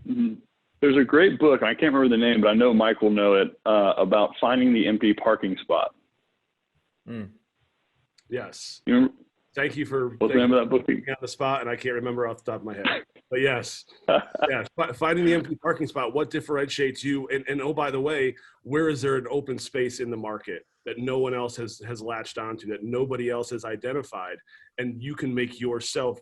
Mhm. There's a great book, I can't remember the name, but I know Mike will know it, about finding the empty parking spot. Mm. Yes. You remember, Thank you for what's the name of that book? putting me on the spot, and I can't remember off the top of my head. But yes, finding the empty parking spot. What differentiates you? And oh, by the way, where is there an open space in the market that no one else has latched onto, that nobody else has identified, and you can make yourself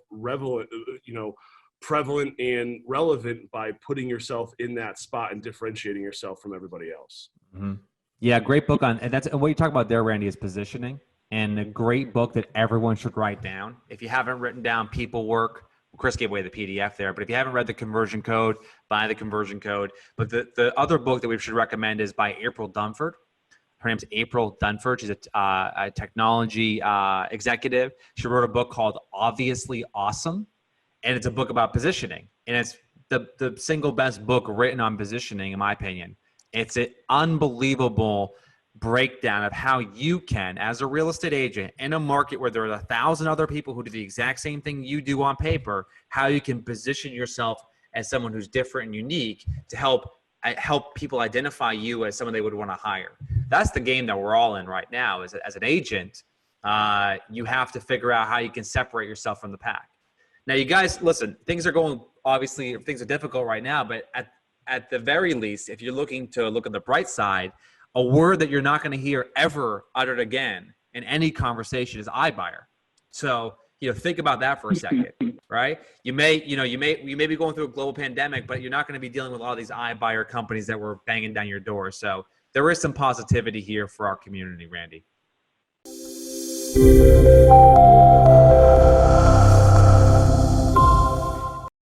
prevalent and relevant by putting yourself in that spot and differentiating yourself from everybody else. Mm-hmm. Yeah, great book on, and what you talk about there, Randy, is positioning. And a great book that everyone should write down. If you haven't written down People Work, Chris gave away the PDF there, but if you haven't read The Conversion Code, buy The Conversion Code. But the other book that we should recommend is by April Dunford. Her name's April Dunford. She's a technology executive. She wrote a book called Obviously Awesome, and it's a book about positioning. And it's the single best book written on positioning, in my opinion. It's an unbelievable breakdown of how you can, as a real estate agent in a market where there are 1,000 other people who do the exact same thing you do on paper, how you can position yourself as someone who's different and unique to help people identify you as someone they would want to hire. That's the game that we're all in right now. As an agent, you have to figure out how you can separate yourself from the pack. Now, you guys, listen, things are difficult right now, but at the very least, if you're looking to look at the bright side, a word that you're not going to hear ever uttered again in any conversation is iBuyer. So, think about that for a second, right? You may be going through a global pandemic, but you're not going to be dealing with all these iBuyer companies that were banging down your door. So there is some positivity here for our community, Randy.